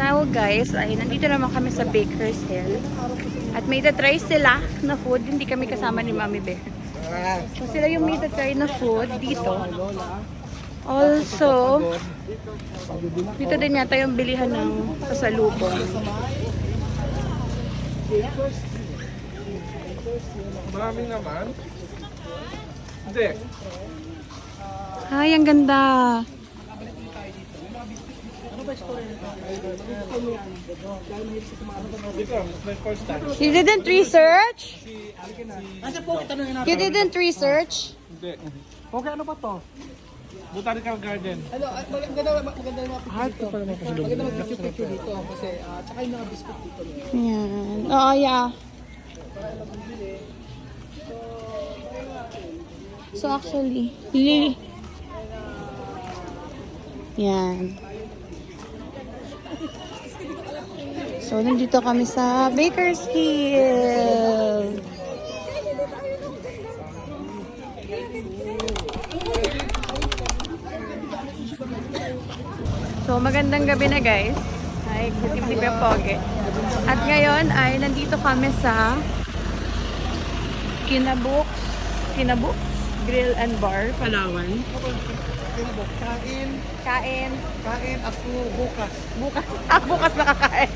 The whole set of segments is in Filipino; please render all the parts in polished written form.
now guys, ay nandito naman kami sa Baker's Hill. At may try sila na food. Hindi kami kasama ni Mami Bear. So sila yung may try na food dito. Also, dito din yata yung bilihan ng pasalubong. Marami naman. Hindi. Ay, ang ganda. You didn't research? You didn't research? Hindi. Okay, ano pa to? Botanical Garden. Ano, maganda yung mga picture dito. Maganda mag-picture dito kasi tsaka yung mga biscuit dito. Yan. Oh, yeah. So actually, Lily. Yan. So, nandito kami sa Baker's Hill. So, magandang gabi na guys. Ay, hindi ba pogi. At ngayon ay nandito kami sa Kinabuk Grill and Bar, Palawan. Kain. Ako bukas. Bukas nakakain.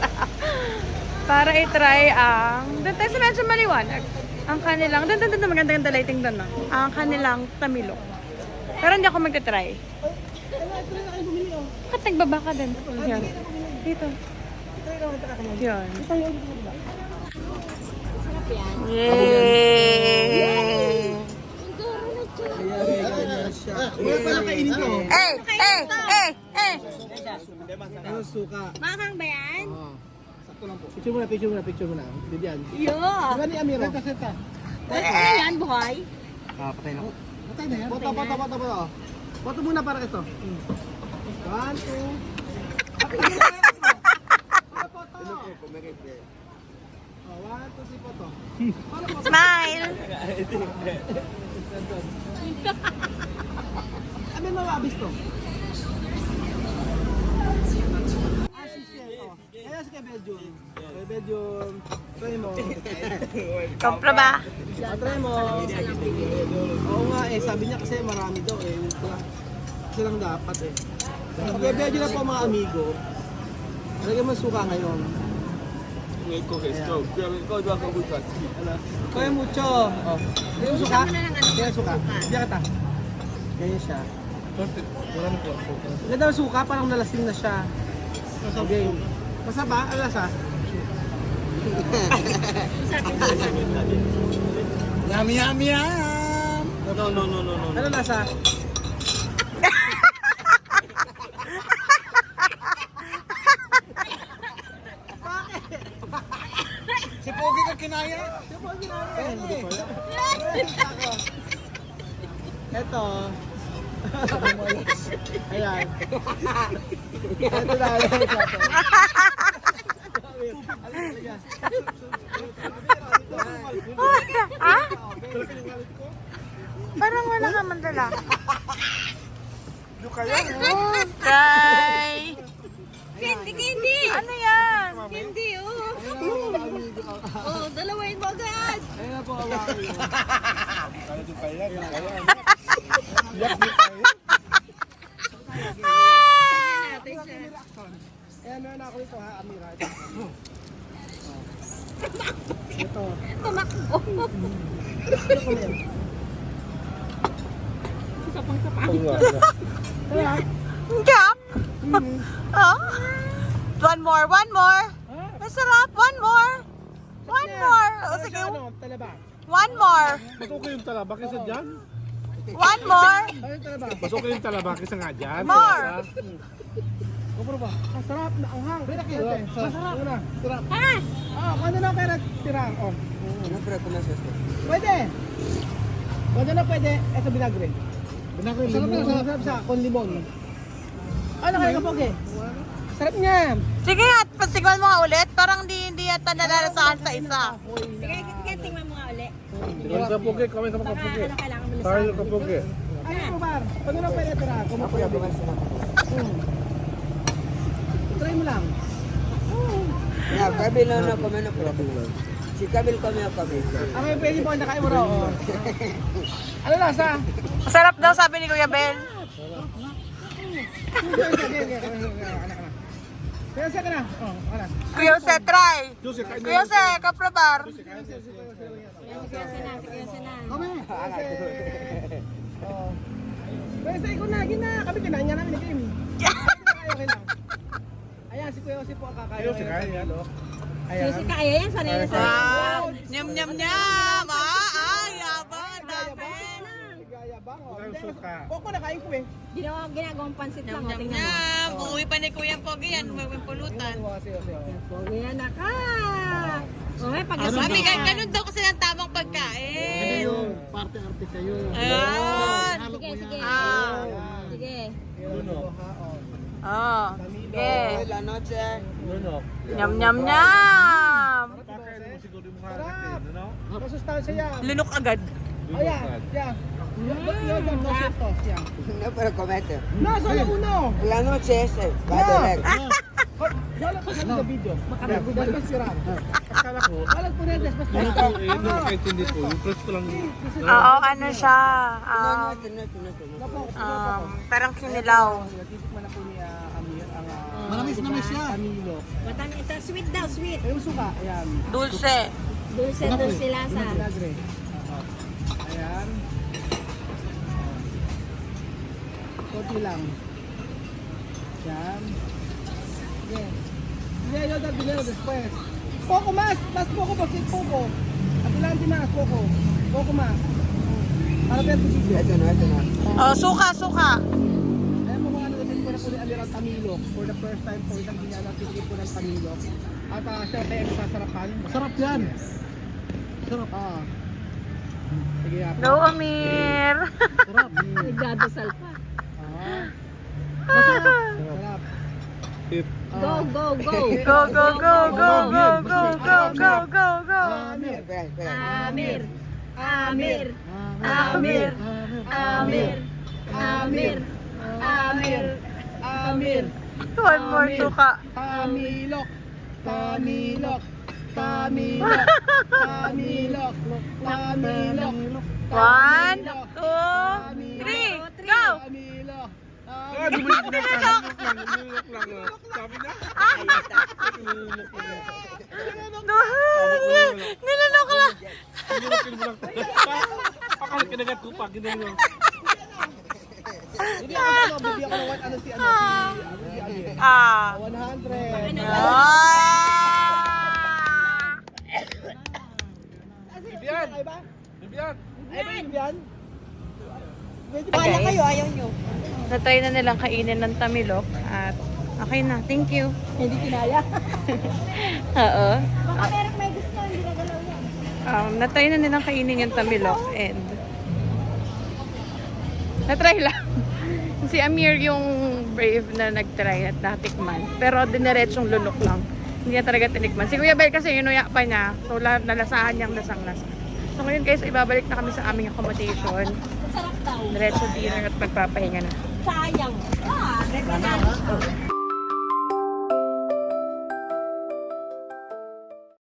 Para i-try ang, doon tayo sa medyo maliwanag. Ang kanilang, doon, maganda-ganda lighting doon, no? Ang kanilang tamilok. Pero hindi ako magta-try. Bakit nagbaba ka din? Yan. Dito. Yan. Yay! Eh! Ano suka? Makang ba yan? Sakto lang po. Picture mo na. Bibyan. Yo! Diba ni Amira? Seta. Ano yan, buhay? Patay na. Patay na yan? Boto. Boto muna para ito. 1, 2. Photo. Smile! Ano yung mga abis to? Kaya si Belgium. Belgium. Try mo. Kompra ba? Try mo. Oo nga sabi niya kasi marami daw Kasi lang dapat Okay, Belgium na po mga amigo. Lagyan mo suka ngayon. Kaya mucho. Kaya mo suka? Kaya suka. Diyan kita. Ganyan siya. Wala na po ang suka. Ganda ng suka, parang nalasing na siya. Okay. Masa ba? Ano lasa? Yum! No. Ano lasa? Si Pogi ka kinaya? Ito. Ayan. Ito na. Ha? Parang wala ka man dala. Yung kaya? Try! Candy! Ano yan? Candy, oh! Oh, dalawain mo agad! Ayan na po, awakan yun. Kaya yung kaya. Ayan, meron ako ito ha, Amira. Ito. Tumakbo! Gap! Oh? One more! Masarap! One more! Oh, sige. Ano, talaba? One more! Masuko yung talaba kaysa dyan? One more! Ano yung talaba? Masuko yung talaba kaysa nga dyan? More! Kupro ba? Masarap na anghang. Pwede kayo. Masarap. Sarap. Ha? Ano na pera tira? Pwede. Pwede na pwede. Ito binagre. Binagre. Sarap sa con limon. Ano kaya kapag Sarap niya. Sige nga, pasigman mo nga ulit. Parang hindi yata nalalasahan sa isa. Sige, tingnan mo nga ulit. Tingnan sa Pogi, kami sa mga Baka Pogi. ano kailangan mo Tayo ka Pogi. Ay, Kumar. Pwede na pwede tira. Try mo lang. Ya, kami no kami no problem. Si Kamil kami o kami. Ang may pwede po nakain mo raw. Oh. Ano lasa? Masarap daw sabi ni Kuya Bel. Kaya ka na. Oh, ano? Kuya Jose, try. Jose, kain na. Kuya Jose, kaprobar. Kami. Oh. Kaya sa ikaw na, gina. Kami kinain niya namin ni Kim. Okay lang. Ayan, si Kuya Jose po ang kakain. Jose, kain yan. Ayan. Kasi kaya yan, sanay na sanay. Wow! Nyam nyam nyam! Yabang! Dami! Gayabang. Oh. Wala yung suka. Koko nakain ko eh. Ginagawang pansit lang. Nyam nyam Tingnan mo. nyam! Uuwi pa ni Kuya Pogi yan, magpulutan. Pogi yan na ka. O, may pag-asal. Sabi ka, ganun daw kasi ang tamang pagkain. Parte-arte kayo. Ayan! Sige, sige. Ah. Sige. Oh. Sige. La noche. Lunok. Nyam nyam nyam! Pakain mo siguro yung mga harapin, ano? Masustansya yan. Lunok agad. Ayan, yan. Yan, no sentos, yan. No pero comete. No, solo uno. La noche ese. Badelek. Wala pa sa video. Makaragudan pa sira. Akala ko, Wala po rin, mas yung ko, yung nakaintindi ko, yung press ko lang. Oo, ano siya. Parang kinilaw. Titikman na po ni Amir ang Manamis na siya. Camilo. Matamis. Ito, sweet daw, sweet. Yung suka, ayan. Dulce. Dulce, dulce lasa. Vinagre. Ayan. Konti lang. Ayan. Okay. Dinero na dinero después. Poco más poco, poco. Adelante más, poco. Poco más. Para ver tu video. Ito na. Oh, suka, suka. Ayan mo mga nagagawin ko na po ni Amir ang Tamilok. For the first time po, isang ginagawa titigil po ng Tamilok. At syempre, ang sasarapan. Masarap yan. Masarap. Sige, Go, Amir. Masarap. Nagdadasal pa. Masarap. Go, go, go. Go, go, go, go, go, go, go, go, go, go. Amir. Amir. Amir. Amir. Amir. Amir. Amir. Amir. One more suka. Tamilok. Tamilok. Tamilok. Tamilok. Tamilok. One, two, three, go! Tamilok. Ah, lumulok lang. Lumulok lang. Sabi na. Lumulok lang. Nilalok lang. Lumulok lang. Akala kinagat ko pa. Ginagawa. Hindi ako bibigyan ko ng ano si Amir. 100. Ah. Bibian. Bibian. Bibian. Wala kayo, ayaw nyo. Natry na nilang kainin ng tamilok at okay na, thank you. Hindi kinaya. Oo. Baka meron may gusto, hindi nagalaw yan. Natry na nilang kainin yung tamilok and natry lang. Si Amir yung brave na nagtry at natikman. Pero diniretsong lunok lang. Hindi niya talaga tinikman. Si Kuya Bel kasi inuya pa niya. So nalasahan niyang lasang-lasa. So ngayon guys, ibabalik na kami sa aming accommodation. Masarap daw. Diretso dinner at magpapahinga na. Sayang. Ah,